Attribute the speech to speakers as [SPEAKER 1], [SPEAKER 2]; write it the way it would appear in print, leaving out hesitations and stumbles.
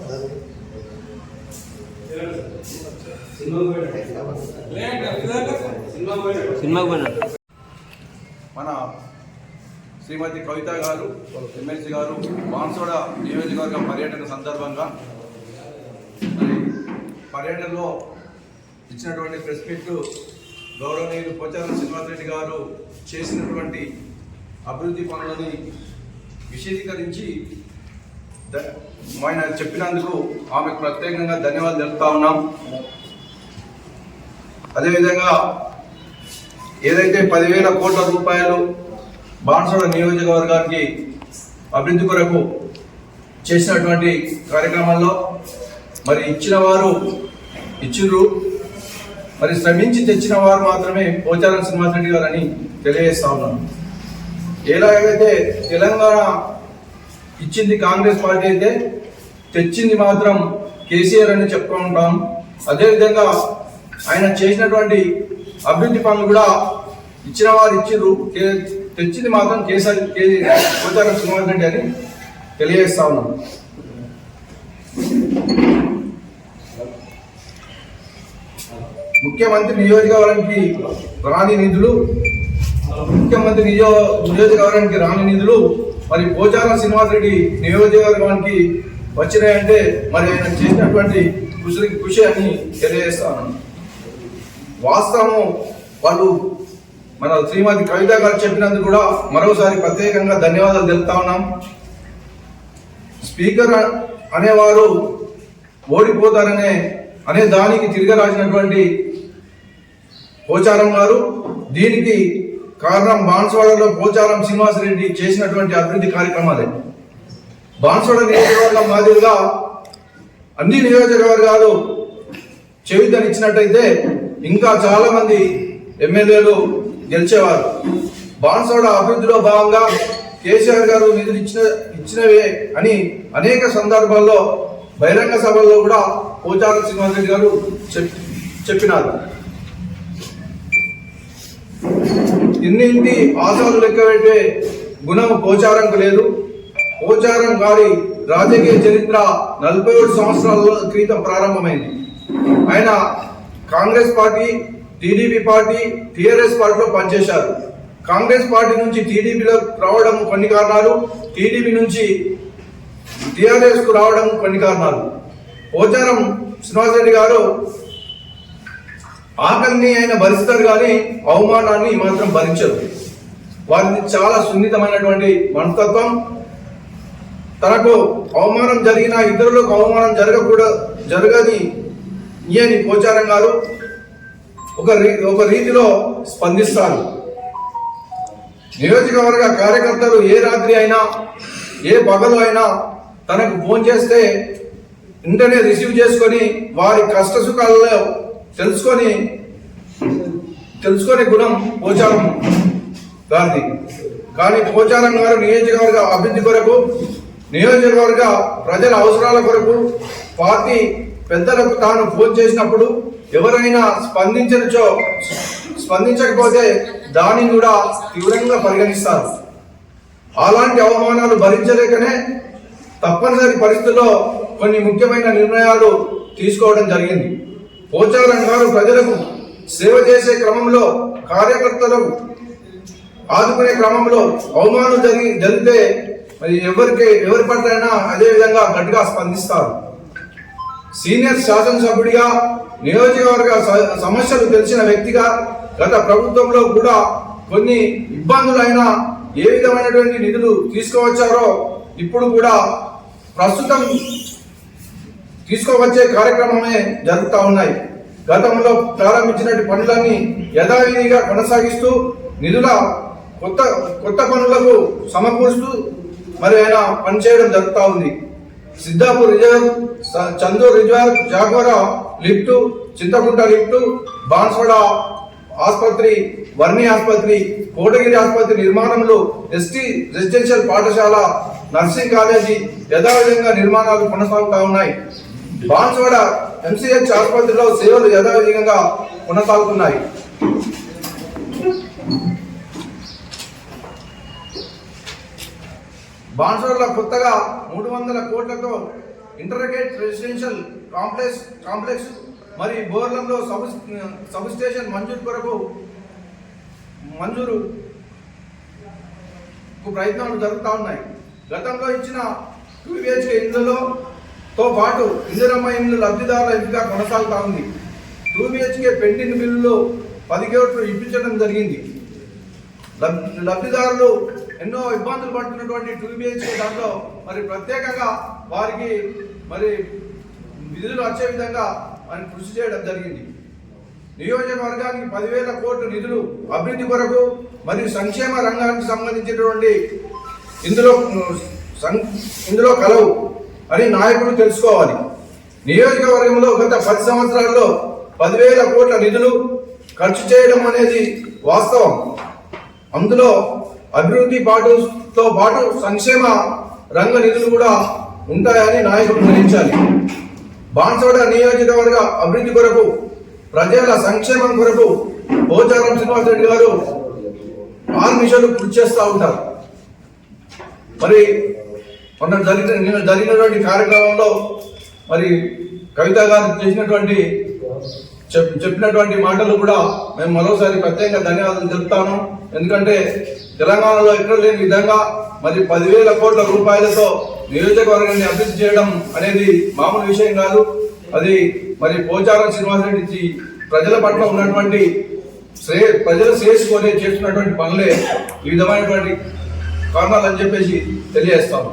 [SPEAKER 1] మన శ్రీమతి కవిత గారు ఎమ్మెల్సీ గారు బాన్సోడ నియోజకవర్గ పర్యటన సందర్భంగా మరి పర్యటనలో ఇచ్చినటువంటి ప్రెస్ మీట్ గౌరవనీయులు పోచారం శ్రీనివాసరెడ్డి గారు చేసినటువంటి అభివృద్ధి పనులని విశదీకరించి ఆయన చెప్పినందుకు ఆమెకు ప్రత్యేకంగా ధన్యవాదాలు తెలుపుతా ఉన్నాం. అదేవిధంగా ఏదైతే 10,000 కోట్ల రూపాయలు బాన్సోడ నియోజకవర్గానికి అభివృద్ధి కొరకు చేసినటువంటి కార్యక్రమంలో మరి ఇచ్చిన వారు ఇచ్చిర్రు, మరి శ్రమించి తెచ్చిన వారు మాత్రమే పోచారం శ్రీనివాసరెడ్డి గారు అని తెలియజేస్తా ఉన్నాను. ఎలాగైతే తెలంగాణ ఇచ్చింది కాంగ్రెస్ పార్టీ అయితే తెచ్చింది మాత్రం కేసీఆర్ అని చెప్తూ ఉంటాం. అదేవిధంగా ఆయన చేసినటువంటి అభివృద్ధి పనులు కూడా ఇచ్చిన వారు ఇచ్చిర్రు, తెచ్చింది మాత్రం పోచారం శ్రీనివాసరెడ్డి అని తెలియజేస్తా ఉన్నాం. ముఖ్యమంత్రి నియోజకవర్గానికి రాని నిధులు మరి పోచారం శ్రీనివాసరెడ్డి నియోజకవర్గానికి వచ్చినాయంటే మరి ఆయన చేసినటువంటి కృషి అని తెలియజేస్తాను. వాస్తవం వాళ్ళు మన శ్రీమతి కవిత గారు చెప్పినందుకు కూడా మరోసారి ప్రత్యేకంగా ధన్యవాదాలు తెలుపుతా ఉన్నాం. స్పీకర్ అనేవారు ఓడిపోతారనే దానికి తిరగరాసినటువంటి పోచారం గారు, దీనికి కారణం బాన్స్వాడలో పోచారం శ్రీనివాసరెడ్డి చేసినటువంటి అభివృద్ధి కార్యక్రమాలే. బాన్స్వాడ నియోజకవర్గం మాదిరిగా అన్ని నియోజకవర్గాలు చెవితనిచ్చినట్టయితే ఇంకా చాలా మంది ఎమ్మెల్యేలు గెలిచేవారు. బాన్స్వాడ అభివృద్ధిలో భాగంగా కేసీఆర్ గారు నిధులు ఇచ్చినవే అని అనేక సందర్భాల్లో బహిరంగ సభల్లో కూడా పోచారం శ్రీనివాసరెడ్డి గారు చెప్పినారు. ఇన్నింటి ఆశలు లెక్కబెట్టే గుణం పోచారంకు లేదు. పోచారం గారి రాజకీయ చరిత్ర 47 సంవత్సరాల క్రితం ప్రారంభమైంది. ఆయన Congress party, TDP party, TRS పార్టీలో పనిచేశారు. కాంగ్రెస్ పార్టీ నుంచి టీడీపీలో రావడం కొన్ని కారణాలు, టీడీపీ నుంచి టీఆర్ఎస్ కు రావడం కొన్ని కారణాలు. పోచారం శ్రీనివాసరెడ్డి గారు ఆకలిని ఆయన భరిస్తారు కానీ అవమానాన్ని మాత్రం భరించరు. వారిది చాలా సున్నితమైనటువంటి మనస్తత్వం. తనకు అవమానం జరిగినా ఇతరులకు అవమానం జరగని ఈయని పోచారం గారు ఒక రీతిలో స్పందిస్తారు. నియోజకవర్గ కార్యకర్తలు ఏ రాత్రి అయినా ఏ పగలు అయినా తనకు ఫోన్ చేస్తే వెంటనే రిసీవ్ చేసుకొని వారి కష్ట సుఖాలలో తెలుసుకొని గుణం పోచారం గారిది. కానీ పోచారం గారు నియోజకవర్గ అభివృద్ధి కొరకు, నియోజకవర్గ ప్రజల అవసరాల కొరకు పార్టీ పెద్దలకు తాను ఫోన్ చేసినప్పుడు ఎవరైనా స్పందించకపోతే దానిని కూడా తీవ్రంగా పరిగణిస్తారు. అలాంటి అవమానాలు భరించలేకనే తప్పనిసరి పరిస్థితుల్లో కొన్ని ముఖ్యమైన నిర్ణయాలు తీసుకోవడం జరిగింది. పోచారం గారు ప్రజలకు సేవ చేసే క్రమంలో, కార్యకర్తలకు ఆదుకునే క్రమంలో అవమానం జరిగితే మరి ఎవరి పట్లైనా అదే విధంగా గట్టిగా స్పందిస్తారు. సీనియర్ శాసనసభ్యుడిగా, నియోజకవర్గ సమస్యలు తెలిసిన వ్యక్తిగా గత ప్రభుత్వంలో కూడా కొన్ని ఇబ్బందులైనా ఏ విధమైనటువంటి నిధులు తీసుకువచ్చారో ఇప్పుడు కూడా ప్రస్తుతం తీసుకోవచ్చే కార్యక్రమమే జరుగుతూ ఉన్నాయి. గతంలో ప్రారంభించినటువంటి పనులన్నీ యథావిధిగా కొనసాగిస్తూ నిధుల కొత్త పనులకు సమకూరుస్తూ మరి ఆయన పనిచేయడం జరుగుతూ ఉంది. Siddhapur reserve, Chandur reserve, Jagavara lift, Chintakunta lift, Banswada ఆసుపత్రి, వర్ణి ఆసుపత్రి, కోటగిరి ఆసుపత్రి నిర్మాణంలో ఎస్టీ రెసిడెన్షియల్ పాఠశాల, నర్సింగ్ కాలేజీ యథావిధంగా నిర్మాణాలు కొనసాగుతూ ఉన్నాయి. బాన్స్వాడ ఎంసీహెచ్ ఆసుపత్రిలో సేవలు యథావిధంగా కొనసాగుతున్నాయి. బాన్స్వాడలో కొత్తగా 300 కోట్లతో ఇంటర్గేట్ రెసిడెన్షియల్ కాంప్లెక్స్ మరి బోర్లంలో సబ్ స్టేషన్ మంజూరు ప్రయత్నాలు జరుగుతూ ఉన్నాయి. గతంలో ఇచ్చిన 2 BHK ఇండ్లతో పాటు ఇందిరమ్మ ఇండ్లు లబ్ధిదారుల ఎంపిక కొనసాగుతూ ఉంది. 2 BHK పెండింగ్ బిల్లులు 10 కోట్లు ఇప్పించడం జరిగింది. లబ్ధిదారులు ఎన్నో ఇబ్బందులు పడుతున్నటువంటి 2 BHK దాంట్లో మరి ప్రత్యేకంగా వారికి మరి నిధులు వచ్చే విధంగా మరి కృషి చేయడం జరిగింది. నియోజకవర్గానికి 10,000 కోట్ల నిధులు అభివృద్ధి కొరకు మరియు సంక్షేమ రంగానికి సంబంధించినటువంటి ఇందులో కలవు అని నాయకులు తెలుసుకోవాలి. నియోజకవర్గంలో గత 10 సంవత్సరాల్లో 10,000 కోట్ల నిధులు ఖర్చు చేయడం అనేది వాస్తవం. అందులో అభివృద్ధి తో పాటు సంక్షేమ రంగ నిధులు కూడా ఉంటాయని నాయకులు గ్రహించాలి. బాన్సువాడ నియోజకవర్గ అభివృద్ధి కొరకు, ప్రజల సంక్షేమం కొరకు పోచారం శ్రీనివాసరెడ్డి గారు ఆర్మిషన్లు కృషి చేస్తూ ఉంటారు. మరి నిన్న జరిగినటువంటి కార్యక్రమంలో మరి కవిత గారు చేసినటువంటి చెప్పినటువంటి మాటలు కూడా మేము మరోసారి ప్రత్యేకంగా ధన్యవాదాలు తెలుపుతాను. ఎందుకంటే తెలంగాణలో ఎక్కడ లేని విధంగా మరి 10,000 కోట్ల రూపాయలతో నియోజకవర్గాన్ని అభివృద్ధి చేయడం అనేది మామూలు విషయం కాదు. అది మరి పోచారం శ్రీనివాసరెడ్డి ప్రజల పట్ల ఉన్నటువంటి ప్రజలు చేసుకొని చేస్తున్నటువంటి పనులే ఈ విధమైనటువంటి కారణాలు అని చెప్పేసి తెలియజేస్తాము.